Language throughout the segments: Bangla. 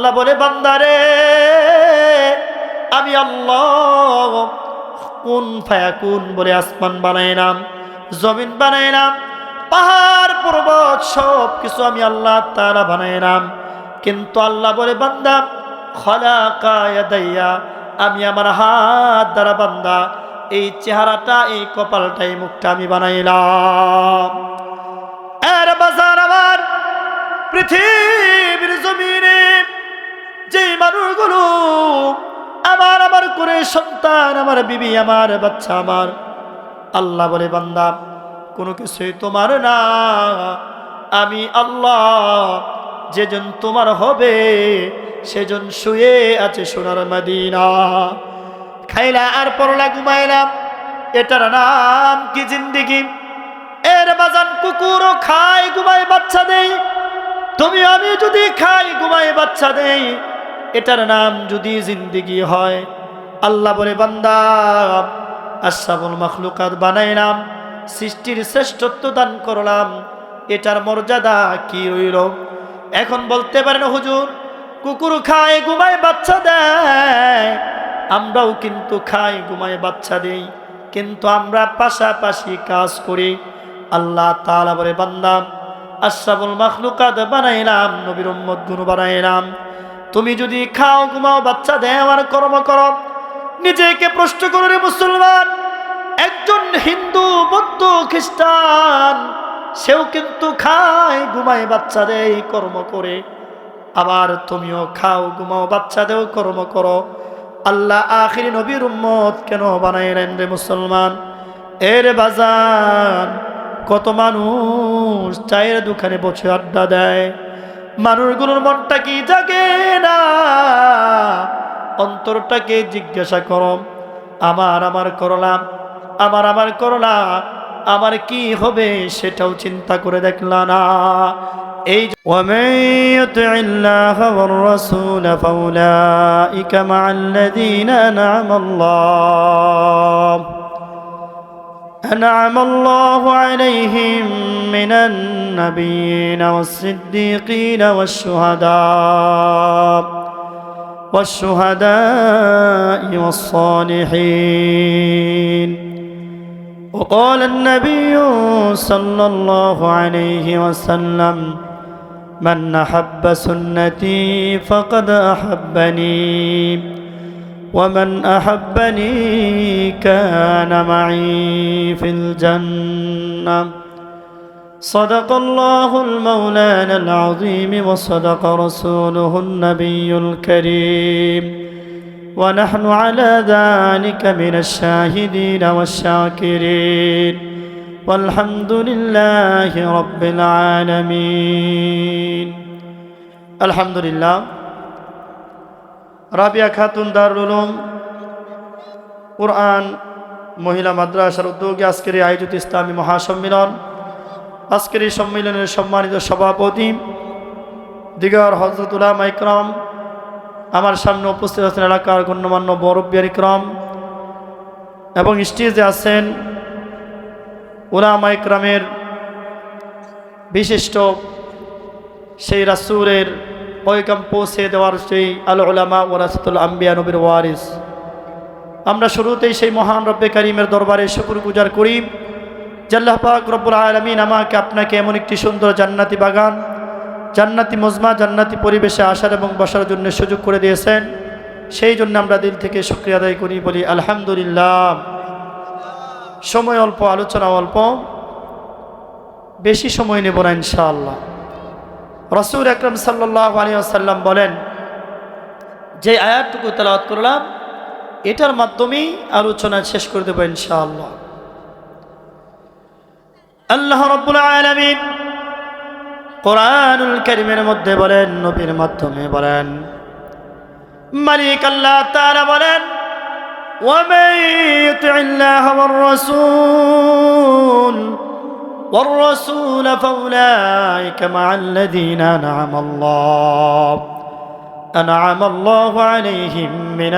আল্লাহ বলে বান্দারে আমি আল্লাহ কুন ফায়াকুন বলে আসমান বানাইলাম, জমিন বানাইলাম, পাহাড় পর্বত সব কিছু আমি আল্লাহ তাআলা বানাইলাম। কিন্তু আল্লাহ বলে বান্দা খলাকা ইয়াদাইয়া, আমি আমার হাত দ্বারা বান্দা এই চেহারাটা, এই কপালটা, এই মুখটা আমি বানাইলাম। এর বাজার আমার পৃথিবীর জমিনে যে মানুষগুলো আমার আমার করে সন্তান, আমার বিবি, আমার বাচ্চা আমার, আল্লাহ বলে বান্দা কোনো কিছুই তোমার না, আমি আল্লাহ যেজন তোমার হবে সেজন শুয়ে আছে সোনার মদিনা। খাইলা আর পড়লা ঘুমাইলাম, এটার নাম কি জিন্দিগি? এর বাজান কুকুরও খায় ঘুমায় বাচ্চা দেই, তুমি আমি যদি খাই ঘুমায় বাচ্চা দেই, এটার নাম যদি জিন্দিগি হয়? আল্লাহ বলে বান্দা আশরাফুল মাখলুকাত বানাইলাম, সৃষ্টির শ্রেষ্ঠত্ব দান করলাম, এটার মর্যাদা কি হইল? এখন বলতে পারেন হুজুর কুকুর খায় ঘুমায় বাচ্চা দেয়, আমরাও কিন্তু খাই ঘুমায় বাচ্চা দেই, কিন্তু আমরা পাশাপাশি কাজ করি। আল্লাহ তাআলা বলে বান্দা আশরাফুল মাখলুকাত বানাইলাম, নবীর উম্মত গুলো বানাইলাম, তুমি যদি খাও ঘুমাও বাচ্চা দেও আর কর্ম করো, নিজেকে প্রশ্ন করো রে মুসলমান, একজন হিন্দু, বৌদ্ধ, খ্রিস্টান সেও কিন্তু খায় ঘুমায় বাচ্চা দেয় কর্ম করে, আবার তুমিও খাও ঘুমাও বাচ্চা দেও কর্ম করো। আল্লাহ আখিরি নবীর উম্মত কেন বানাইলেন রে মুসলমান? এর বাজান কত মানুষ চায়ের দোকানে বসে আড্ডা দেয়, মানুষগুলোর মনটা কি জাগে না? অন্তরটাকে জিজ্ঞাসা করো, আমার করলাম, আমার করলা, আমার কি হবে সেটাও চিন্তা করে দেখলা না? এই ومن يطع الله والرسول فأولئك مع الذين أنعم الله عليهم من النبيين والصديقين والشهداء والصالحين. وقال النبي صلى الله عليه وسلم من أحب سنتي فقد أحبني ومن أحبني كان معي في الجنة. صدق الله المولانا العظيم وصدق رسوله النبي الكريم ونحن على ذلك من الشاهدين والشاكرين والحمد لله رب العالمين. الحمد لله. রাবিয়া খাতুন দারুল উলুম কুরআন মহিলা মাদ্রাসার উদ্যোগে আজকের আয়োজিত ইসলামী মহাসম্মেলন, আজকের এই সম্মেলনের সম্মানিত সভাপতি দিগার হযরত উলামা ইকরাম, আমার সামনে উপস্থিত আছেন এলাকার গণ্যমান্য মুরব্বিয়ান ইকরাম, এবং স্টেজে আছেন উলামা ইকরামের বিশিষ্ট সেই রাসূলের পয়গাম পৌঁছে দেওয়ার সেই আল উলামা ওয়ারাসাতুল আম্বিয়া, নবীর ওয়ারিস। আমরা শুরুতেই সেই মহান রব্বে কারীমের দরবারে শুকরগুজার করি যে আল্লাহ পাক রব্বুল আলামিন আমাকে আপনাকে এমন একটি সুন্দর জান্নাতি বাগান, জান্নাতি মজমা, জান্নাতি পরিবেশে আসার এবং বসার জন্য সুযোগ করে দিয়েছেন। সেই জন্য আমরা দিল থেকে শুকরিয়া আদায় করি, বলি আলহামদুলিল্লাহ। সময় অল্প, আলোচনা অল্প, বেশি সময় নেব না ইনশাআল্লাহ। রাসূল আকরাম সাল্লাল্লাহু আলাইহি ওয়াসাল্লাম বলেন, যে আয়াতটুকু তেলাওয়াত করলাম এটার মাধ্যমেই আলোচনা শেষ করে দেব ইনশাআল্লাহ। আল্লাহ রাব্বুল আলামিন কোরআনুল কারীমের মধ্যে বলেন, নবীর মাধ্যমে বলেন, মালিক আল্লাহ তাআলা বলেন, ومن يطع الله والرسول فأولئك مع الذين أنعم الله عليهم من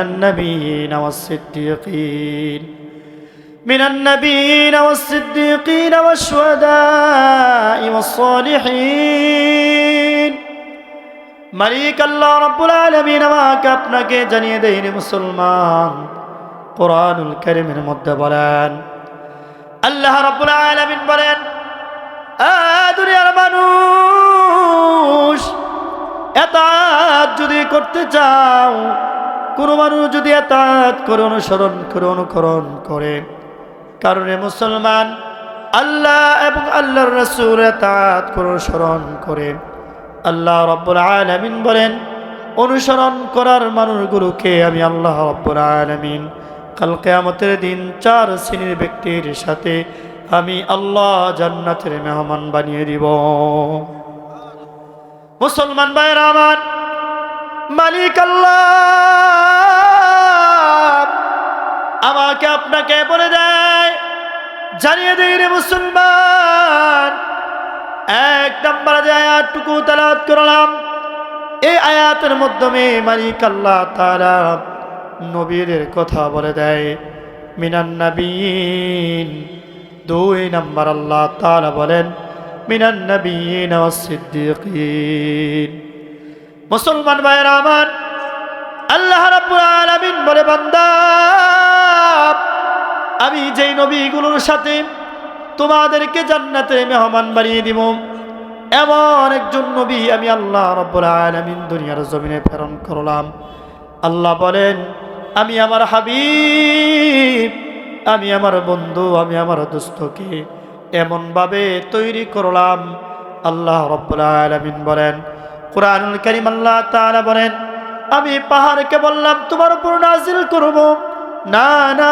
النبيين والصديقين والشهداء والصالحين. মালিক আল্লাহ রাব্বুল আলামিন আমাকে আপনাকে জানিয়ে দেন মুসলমান, কোরআনুল কারীমের মধ্যে বলেন, আল্লাহ রাব্বুল আলামিন বলেন, দুনিয়ার মানুষ, এতাত যদি করতে চাও, কোন মানুষ যদি এতাত করে, অনুসরণ করে, অনুকরণ করে, কারণে মুসলমান আল্লাহ এবং আল্লাহর রাসূল এতাত করে, অনুসরণ করে, আল্লাহ রাব্বুল আলামিন বলেন, অনুসরণ করার মানুষগুলোকে আমি আল্লাহ রাব্বুল আলামিন কাল কিয়ামতের দিন 4 শ্রেণীর ব্যক্তির সাথে আমি আল্লাহ জান্নাতের মেহমান বানিয়ে দিব। মুসলমান ভাইরা আমার, মালিক আল্লাহ আমাকে আপনাকে বলে দেয়, জানিয়ে দেয় রে মুসলমান, 1 নম্বরে যে আয়াতটুকু তেলাওয়াত করলাম, এই আয়াতের মাধ্যমে মালিক আল্লাহ তাআলা নবীদের কথা বলে দেয়, মিনান নাবিয়িন। 2 নম্বর আল্লাহ তাআলা বলেন, মিনান নাবিয়িন ওয়াস সিদ্দিকিন। মুসলমান ভাইরা আমার, আল্লাহ রাব্বুল আলামিন বলে, বান্দা, আমি যেই নবীগুলোর সাথে তোমাদেরকে জান্নাতের মেহমান বানিয়ে দিব, এমন একজন নবী আমি আল্লাহ রাব্বুল আলামিন দুনিয়ার জমিনে প্রেরণ করলাম। আল্লাহ বলেন, আমি আমার হাবিব, আমি আমার বন্ধু, আমি আমার দোস্তকে এমনভাবে তৈরি করলাম। আল্লাহ রাব্বুল আলামিন বলেন, কুরআনুল কারীম আল্লাহ তাআলা বলেন, আমি পাহাড়কে বললাম তোমার উপর নাজিল করব, না না,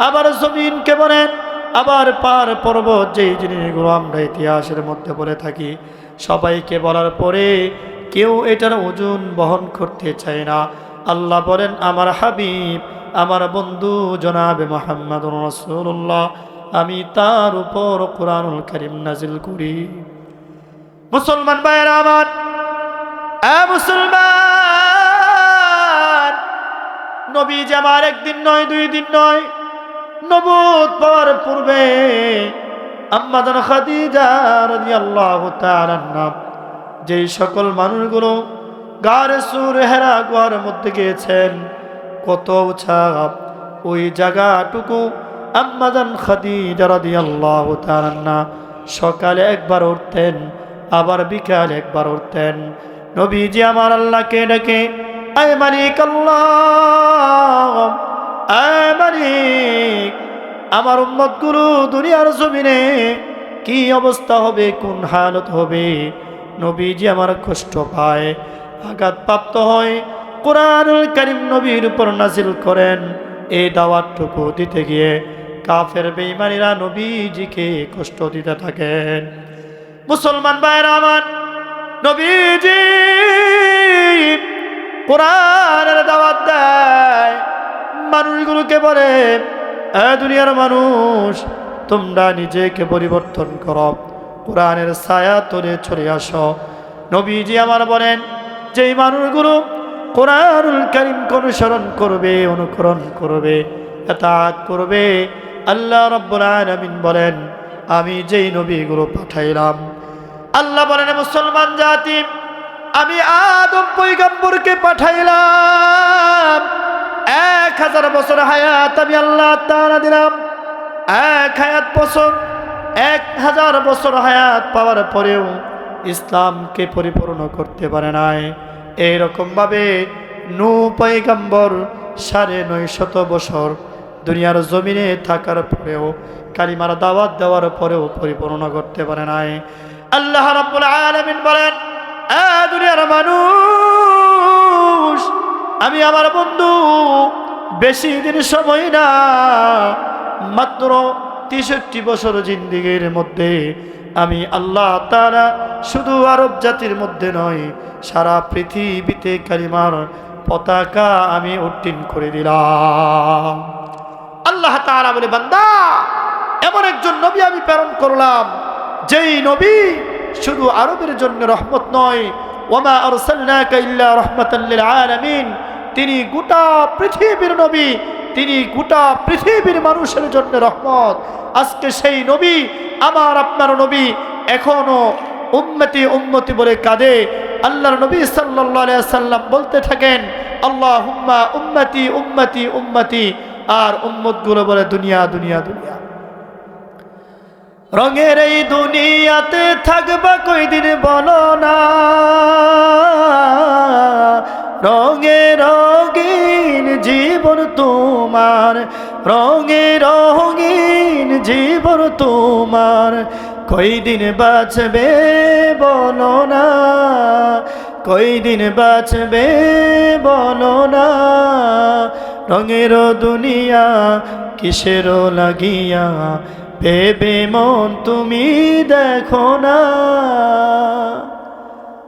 আবার জমিনকে বলেন, আবার পাহাড় পর্বত, যেই জিনিসগুলো আমরা ইতিহাসের মধ্যে বলে থাকি, সবাইকে বলার পরে কেউ এটার ওজন বহন করতে চায় না। আল্লাহ বলেন, আমার হাবিব, আমার বন্ধু জনাবে মুহাম্মদুর রাসূলুল্লাহ, আমি তার উপর কুরআনুল কারীম নাজিল করি। মুসলমান ভাইরা আমার, মুসলমান, নবীজি আমার 1 দিন নয়, 2 দিন নয়, নবুয়ত পাওয়ার পূর্বে আম্মা জান খাদিজা রাদিয়াল্লাহু তাআলা আনহা যেই সকল মানুষগুলো গারে সুর হেরা গুহার মধ্যে গিয়েছেন, কত উঁচা ওই জায়গাটুকু আম্মা জান খাদিজা রাদিয়াল্লাহু তাআলা আনহা সকালে একবার উঠতেন, আবার বিকালে একবার উঠতেন। নবীজি আমার আল্লাহকে ডেকে, আয় মালিক আল্লাহ, আয় মালিক, আমার উম্মতগুলো দুনিয়ার জমিনে কি অবস্থা হবে, কোন হালত হবে। নবীজি আমার কষ্ট পায়, আঘাতপ্রাপ্ত হয়, কুরআনুল কারীম নবীর উপর নাজিল করেন। এই দাওয়াতটুকু দিতে গিয়ে কাফের বেঈমানিরা নবীজিকে কষ্ট দিতে থাকেন। মুসলমান ভাইরা আমার, নবীজি কোরআনের দাওয়াত দেয়, মানুষগুলোকে বলে, দুনিয়ার মানুষ, তোমরা নিজেকে পরিবর্তন করো, কোরআনের ছায়া তলে চলে আসো। নবীজি আমার বলেন, যেই মানুষগুলো কোরআনুল কারীমকে অনুসরণ করবে, অনুকরণ করবে, ইতাআত করবে, আল্লাহ রাব্বুল আলামিন বলেন, আমি যেই নবীগুলো পাঠাইলাম, আল্লাহ বলেন, মুসলমান জাতি, আমি আদম পয়গম্বরকে পাঠাইলাম, 1000 বছর হায়াত আমি আল্লাহ তাআলা দিলাম। 1000 বছর হায়াত পাওয়ার পরেও ইসলামকে পরিপূর্ণ করতে পারে নাই। এইরকম ভাবে নূহ পয়গম্বর 950 বছর দুনিয়ার জমিনে থাকার পরেও, কালিমার দাওয়াত দেওয়ার পরেও পরিপূর্ণ করতে পারে নাই। আল্লাহ রাব্বুল আলামিন বলেন, দুনিয়ার মানুষ, আমি আমার বন্ধু বেশি দিন সময় না, মাত্র 63 বছর জিন্দেগির মধ্যে আমি আল্লাহ তাআলা শুধু আরব জাতির মধ্যে নয়, সারা পৃথিবীতে কালিমার পতাকা আমি উত্তীর্ণ করে দিলাম। আল্লাহ তাআলা বলে, বান্দা, এমন একজন নবী আমি প্রেরণ করলাম, যেই নবী শুধু আরবের জন্য রহমত নয়, ওয়ামা আরসালনাকা ইল্লা রাহমাতাল লিল আলামিন, তিনি গোটা পৃথিবীর নবী, তিনি গোটা পৃথিবীর মানুষের জন্য রহমত। আজকে সেই নবী, আমার আপনার নবী, এখনো উম্মতি উম্মতি বলে কাঁদে, আল্লাহর নবী সাল্লাল্লাহু আলাইহি ওয়াসাল্লাম বলতে থাকেন, আল্লাহুম্মা উম্মতি উম্মতি উম্মতি, আর উম্মতগুলো বলে দুনিয়া দুনিয়া দুনিয়া। রঙের এই দুনিয়াতে থাকবা কয়দিন বলো না, রঙে রঙিন জীবন তোমার, রঙে রঙিন জীবন তোমার, কয়দিন বাঁচবে বলো না, কয়দিন বাঁচবে বলো না, রঙের দুনিয়া কিসের লাগিয়া, ভেবে মন তুমি দেখো না।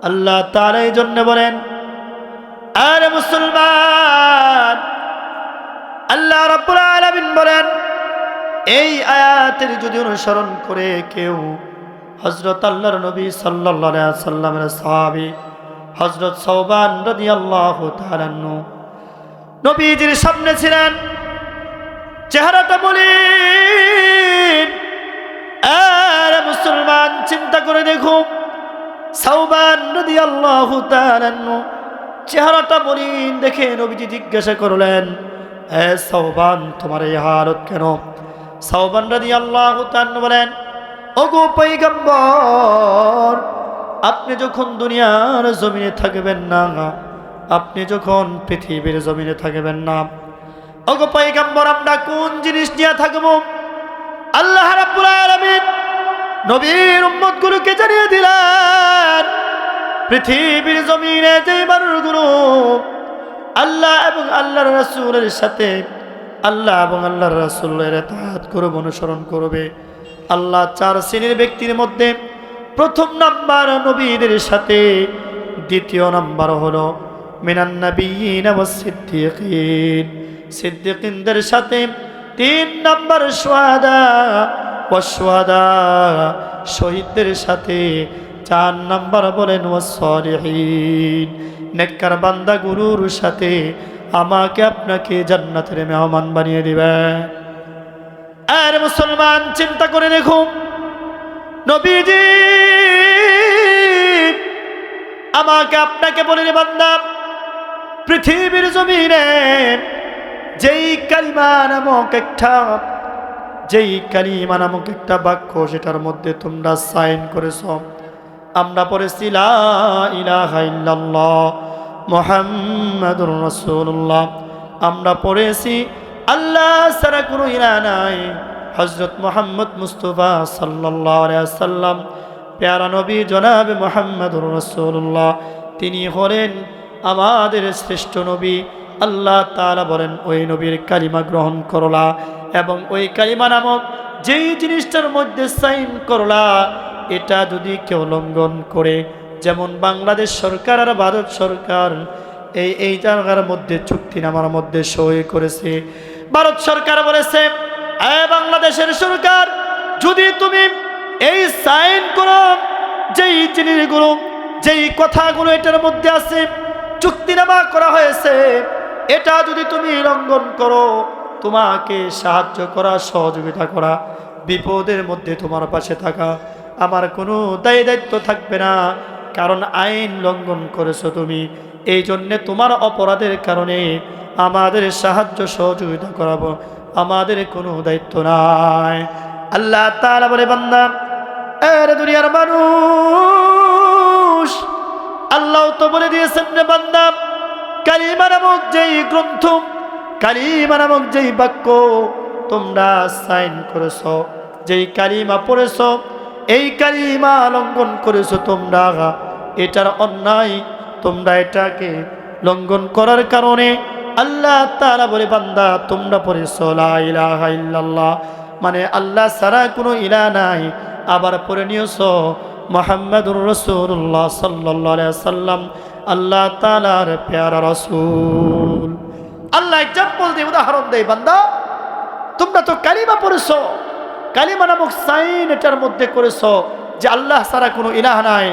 আল্লাহ তাআলা এই জন্য বলেন, আরে মুসলমান, আল্লাহ রাব্বুল আলামিন বলেন, এই আয়াতের যদি অনুসরণ করে কেউ হযরত আল্লাহর নবী সাল্লাল্লাহু আলাইহি ওয়াসাল্লামের সাহাবী হযরত সাওবান রাদিয়াল্লাহু তাআলা আনহু নবীজির সামনে ছিলেন, চেহারাটা মলিন। আরে মুসলমান, চিন্তা করে দেখো, সাওবান রাদিয়াল্লাহু তাআলা আনহু চেহারাটা মলিন দেখে নবীজি জিজ্ঞাসা করলেন, এ সাওবান, তোমার এই হালত কেন? সাওবান রাদিয়াল্লাহু তাআলা আনহু বলেন, ওগো পয়গম্বর, আপনি যখন দুনিয়ার জমিনে থাকবেন না, আপনি যখন পৃথিবীর জমিনে থাকবেন না, ওগো পয়গম্বর, আমরা কোন জিনিস নিয়ে থাকবো? আল্লাহ রাব্বুল আলামিন নবীর উম্মতগুলোকে জানিয়ে দিলেন, পৃথিবীর জমিনে যে মানুষগুলো আল্লাহ এবং আল্লাহর রাসূলের সাথে, আল্লাহ এবং আল্লাহর রাসূলের ইতাআত করবে, অনুসরণ করবে, আল্লাহ চার শ্রেণীর ব্যক্তির মধ্যে প্রথম নাম্বার নবীদের সাথে, দ্বিতীয় নাম্বার হলো মিনান নাবিয়্যিন ওয়াস সিদ্দিকিন, সিদ্দিকিনদের সাথে, তিন নাম্বার শুহাদা ওয়াস শুহাদা, শহীদদের সাথে, চার নাম্বার বলেন ওয়াস সালিহিন, নেককার বান্দা গুরুর সাথে আমাকে আপনাকে জান্নাতের মেহমান বানিয়ে দিবে। আর মুসলমান, চিন্তা করে দেখুন, নবীজি আমাকে আপনাকে বলে, বান্দা, পৃথিবীর জমিনে যেই কালিমা নামক একটা বাক্য, সেটার মধ্যে তোমরা সাইন করেছ, আমরা পড়েছি লা ইলাহা ইল্লাল্লাহ মুহাম্মাদুর রাসূলুল্লাহ, আমরা পড়েছি আল্লাহ ছাড়া কোনো ইলাহ নাই, হযরত মুহাম্মদ মুস্তাফা সাল্লাল্লাহু আলাইহি ওয়াসাল্লাম, প্যারা নবী জনাবে মুহাম্মাদুর রাসূলুল্লাহ, তিনি হলেন আমাদের শ্রেষ্ঠ নবী। আল্লাহ তাআলা বলেন, ওই নবীর কালিমা গ্রহণ করলা এবং ওই কালিমা নামক যেই জিনিসটার মধ্যে সাইন করলা, এটা যদি কেউ লঙ্ঘন করে, যেমন বাংলাদেশ সরকার আর ভারত সরকার এই জায়গার মধ্যে চুক্তিনামার মধ্যে সই করেছে, ভারত সরকার বলেছে, বাংলাদেশের সরকার, যদি তুমি এই সাইন করো, যেই জিনিসগুলো, যেই কথাগুলো এটার মধ্যে আছে, চুক্তিনামা করা হয়েছে, এটা যদি তুমি লঙ্ঘন করো, তোমাকে সাহায্য করা, সহযোগিতা করা, বিপদের মধ্যে তোমার পাশে থাকা, আমার কোনো দায়িত্ব থাকবে না, কারণ আইন লঙ্ঘন করেছো তুমি, এই জন্যে তোমার অপরাধের কারণে আমাদের সাহায্য সহযোগিতা করাবো, আমাদের কোনো দায়িত্ব নাই। আল্লাহ তাআলা বলে, বান্দা, আরে দুনিয়ার মানুষ, আল্লাহ তো বলে দিয়েছেন রে বান্দা, কালিমা নামক যেই গ্রন্থ, কালিমা নামক যেই বাক্য তোমরা সাইন করেছো, যেই কালিমা পড়েছো, এই কালিমা লঙ্ঘন করেছো তোমরা, এটার অন্যায়, তোমরা এটাকে লঙ্ঘন করার কারণে আল্লাহ তাআলা বলে, বান্দা, তোমরা পড়েছো লা ইলাহা ইল্লাল্লাহ, মানে আল্লাহ ছাড়া কোনো ইলাহ নাই, আবার পড়ে নিয়েছো মুহাম্মাদুর রাসূলুল্লাহ সাল্লাল্লাহু আলাইহি ওয়াসাল্লাম, আল্লাহ তাআলার প্যারা রাসূল। আল্লাহ এক্সাম্পল দিয়ে, উদাহরণ দেয়, বান্দা, তোমরা তো কালিমা পড়েছো, কালিমা নামক সাইন এটার মধ্যে করেছো যে আল্লাহ ছাড়া কোনো ইলাহ নাই,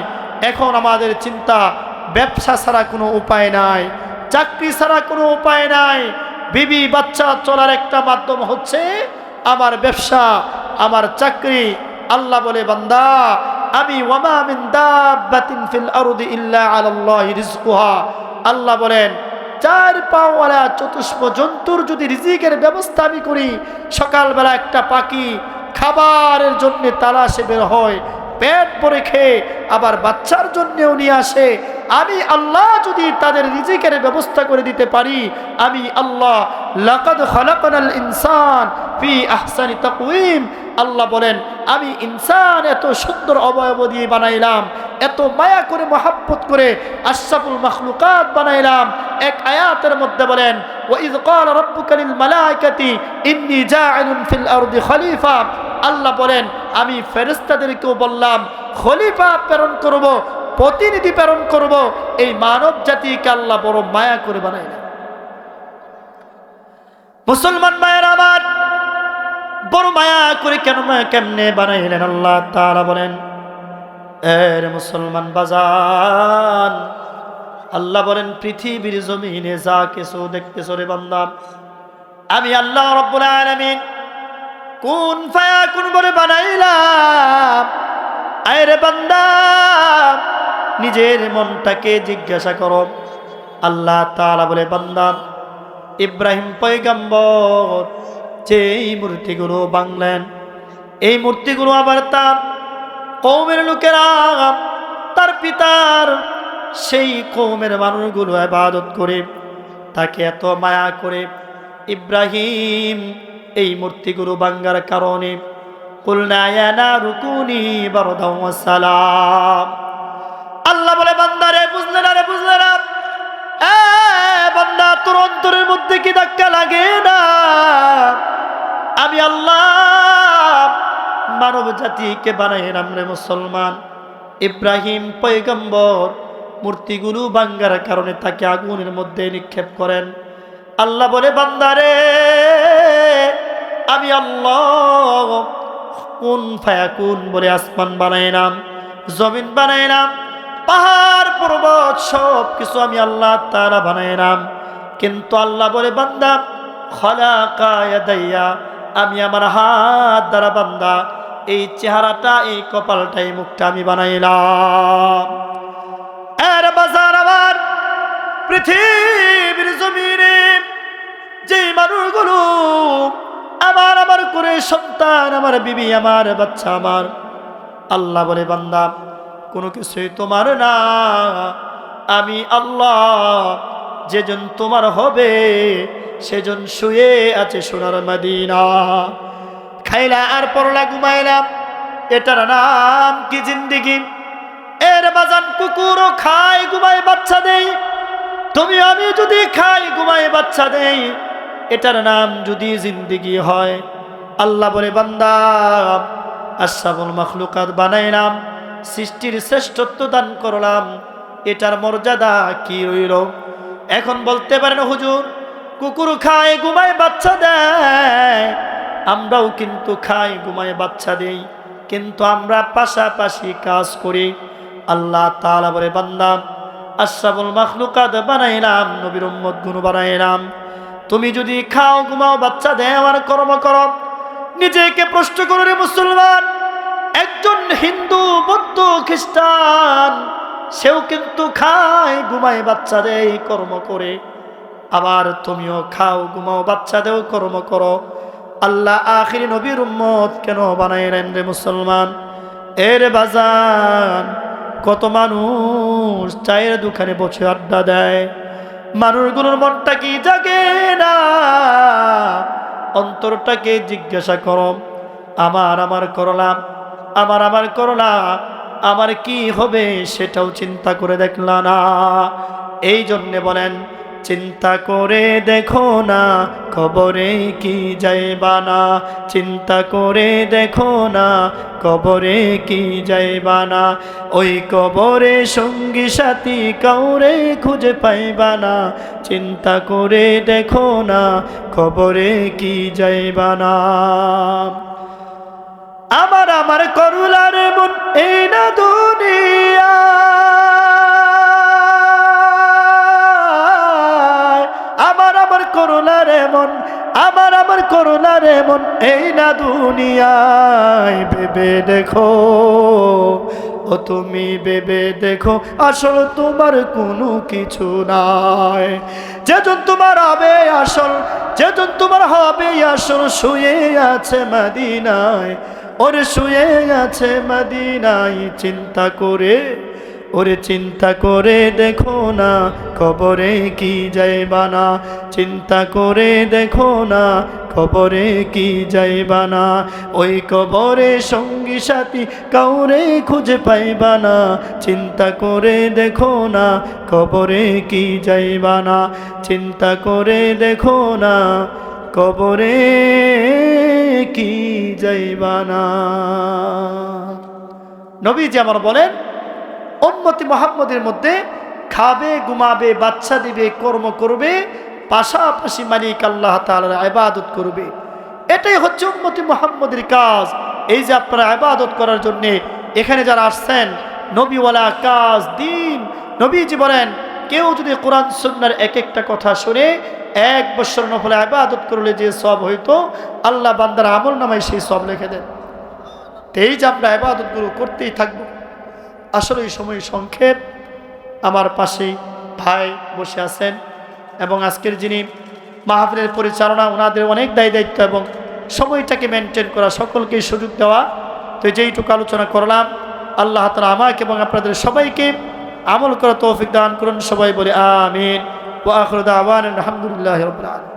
এখন আমাদের চিন্তা, ব্যবসা ছাড়া কোনো উপায় নাই, চাকরি ছাড়া কোনো উপায় নাই, বিবি বাচ্চা চলার একটা মাধ্যম হচ্ছে আমার ব্যবসা, আমার চাকরি। আল্লাহ বলে, বান্দা, আমি ওয়ামা মিন দাব্বাতিন ফিল আরদি ইল্লা আলাল্লাহি রিজকুহা, আল্লাহ বলেন চার পাওয়ালা চতুষ্প জন্তুর যদি রিজিকের ব্যবস্থা আমি করি, সকালবেলা একটা পাখি খাবারের জন্য তালাশে বের হয়, পেট ভরে খেয়ে আবার বাচ্চার জন্যেও নিয়ে আসে, আমি আল্লাহ যদি তাদের রিজিকের ব্যবস্থা করে দিতে পারি, আমি আল্লাহ লাকাদ খালাকনাল ইনসান ফি আহসানি তাকওয়িম, আল্লাহ বলেন আমি ইনসান এত সুন্দর অবয়ব দিয়ে বানাইলাম, এত মায়া করে মহাব্বত করে আশরাফুল মাখলুকাত বানাইলাম। এক আয়াতের মধ্যে বলেন ওয়াইয ক্বালা রাব্বুকা লিল মালাইকাতি ইন্নী জাইলুন ফিল আরদি খলিফা, আল্লাহ বলেন আমি ফেরেশতাদেরকেও বললাম খলিফা প্রেরণ করব, প্রতিনিধি প্রেরণ করব। এই মানব জাতিকে আল্লাহ বড় মায়া করে বানাইলেন। মুসলমান মায়ের আমার বড় মায়া করে কেমনে বানাইলেন আল্লাহ তাআলা বলেন, এর মুসলমান বাজান, আল্লাহ বলেন পৃথিবীর জমিনে যা কিছু দেখতেছো রে বান্দা, আমি আল্লাহ রাব্বুল আলামিন কুন ফায়াকুন বলে বানাইলাম। আরে বান্দা নিজের মনটাকে জিজ্ঞাসা করো। আল্লাহ তাআলা বলে বান্দা ইব্রাহিম পয়গম্বর যেই মূর্তিগুলো বাংলেন, এই মূর্তিগুলো আবার তার কওমের লোকেরা, তার পিতার সেই কওমের মানুষগুলো ইবাদত করে, তাকে এত মায়া করে ইব্রাহিম এই মূর্তিগুলো ভাঙার কারণে কুলনা ইয়া নারু কুনি বারদাও ওয়া সালাম, আল্লাহ বলে বান্দারে বুঝলে না রে, বুঝলে না এ বান্দা, তোর অন্তরের মধ্যে কি ধাক্কা লাগে না? আমি আল্লাহ মানব জাতিকে বানাইলাম রে মুসলমান। ইব্রাহিম পয়গম্বর মূর্তিগুলো ভাঙার কারণে তাকে আগুনের মধ্যে নিক্ষেপ করেন। আল্লাহ বলে বান্দারে আমি আল্লাহ কুন ফায়াকুন বলে আসমান বানাইলাম, জমিন বানাইলাম, পাহাড় পর্বত সব কিছু আমি আল্লাহ তাআলা বানাইলাম। কিন্তু আল্লাহ বলে বান্দা খলাকা ইয়াদাইয়া, আমি আমার হাত দ্বারা বান্দা এই চেহারাটা, এই কপালটা, এই মুখটা আমি বানাইলাম। এর বাজার আমার পৃথিবীর জমিনে যে মানুষগুলো আমার করে সন্তান, আমার বিবি, আমার বাচ্চা আমার, আল্লাহ বলে বান্দা কোনো কিছুই তোমার না, আমি আল্লাহ যেজন তোমার হবে সেজন শুয়ে আছে সোনার মদিনা। খাইলা আর পড়লা ঘুমাইলাম, এটার নাম কি জিন্দেগি? এর বাজান কুকুরও খায় ঘুমায় বাচ্চা দেই, তুমি আমি যদি খাই ঘুমায় বাচ্চা দেই, এটার নাম যদি জিন্দেগি হয়? আল্লাহ বলে বান্দা আশরাফুল মাখলুকাত বানাইলাম, সৃষ্টির শ্রেষ্ঠত্ব দান করলাম, এটার মর্যাদা কি রইল? এখন বলতে পারেন হুজুর কুকুর খায় ঘুমায় বাচ্চা দেয়, আমরাও কিন্তু খাই ঘুমায় বাচ্চা দেই, কিন্তু আমরা পাশাপাশি কাজ করি। আল্লাহ তাআলা বলে বান্দা আশরাফুল মাখলুকাত বানাইলাম, নবীর উম্মত গুলো বানাইলাম, তুমি যদি খাও ঘুমাও বাচ্চা দেওয়ার কর্ম করো, নিজেকে প্রশ্ন করো রে মুসলমান। একজন হিন্দু, বৌদ্ধ, খ্রিস্টান সেও কিন্তু খায় ঘুমায় বাচ্চা দেয় কর্ম করে, আবার তুমিও খাও ঘুমাও বাচ্চা দেও কর্ম করো। আল্লাহ আখিরি নবীর উম্মত কেন বানাইলেন রে মুসলমান? এর বাজান কত মানুষ চায়ের দোকানে বসে আড্ডা দেয়, মানুষগুলোর মনটা কি জাগে না? অন্তরটাকে জিজ্ঞাসা করো, আমার করলাম, আমার করলা, আমার কি হবে সেটাও চিন্তা করে দেখলা না। এই জন্যে বলেন চিন্তা করে দেখো না কবরে কি যাইবা না, চিন্তা করে দেখো না কবরে কি যাইবা না, ওই কবরে সঙ্গী সাথী কাউরে খুঁজে পাইবা না, চিন্তা করে দেখো না কবরে কি যাইবা না। আমার করুলার মন এই না দুনিয়া, আমার করুলার মন আমার করোনার এমন এই না দুনিয়ায়, ভেবে দেখো ও তুমি ভেবে দেখো, আসল তোমার কোনো কিছু নাই। যেজন তোমার হবে আসল, যেজন তোমার হবে আসল, শুয়ে আছে মদিনায়, ওরে শুয়ে আছে মদিনায়। চিন্তা করে, ওরে চিন্তা করে দেখো না, কবরে কি যাইবা না। চিন্তা করে দেখো না, কবরে কি যাইবা না। ওই কবরে সঙ্গী সাথী কাউরে খুঁজে পাইবা না। চিন্তা করে দেখো না, কবরে কি যাইবা না। চিন্তা করে দেখো না, কবরে কি যাইবা না। নবীজি আমার বলেন, উম্মতি মুহাম্মদের মধ্যে খাবে, ঘুমাবে, বাচ্চা দিবে, কর্ম করবে, পাশাপাশি মালিক আল্লাহ তাআলার ইবাদত করবে। এটাই হচ্ছে উম্মতি মুহাম্মদের কাজ। এই যে আপনারা ইবাদত করার জন্য এখানে যারা আসছেন, নবীওয়ালা কাজ দিন। নবীজি বলেন, কেউ যদি কোরআন সুন্নাহর এক একটা কথা শুনে 1 বছর নফল ইবাদত করলে যে সওয়াব হইতো, আল্লাহ বান্দার আমলনামায় সেই সওয়াব লিখে দেন। এই যে আমরা ইবাদতগুলো করতেই থাকবো। আসলে এই সময় সংক্ষেপ। আমার পাশে ভাই বসে আছেন এবং আজকের যিনি মাহফিলের পরিচালনা, ওনাদের অনেক দায়িত্ব এবং সময়টাকে মেনটেন করা, সকলকে সুযোগ দেওয়া। তো যেইটুকু আলোচনা করলাম, আল্লাহ তাআলা আমাকে এবং আপনাদের সবাইকে আমল করা তৌফিক দান করুন। সবাই বলে আমিন। ওয়া আখিরু দাওয়ানা আলহামদুলিল্লাহি রাব্বিল আলামিন।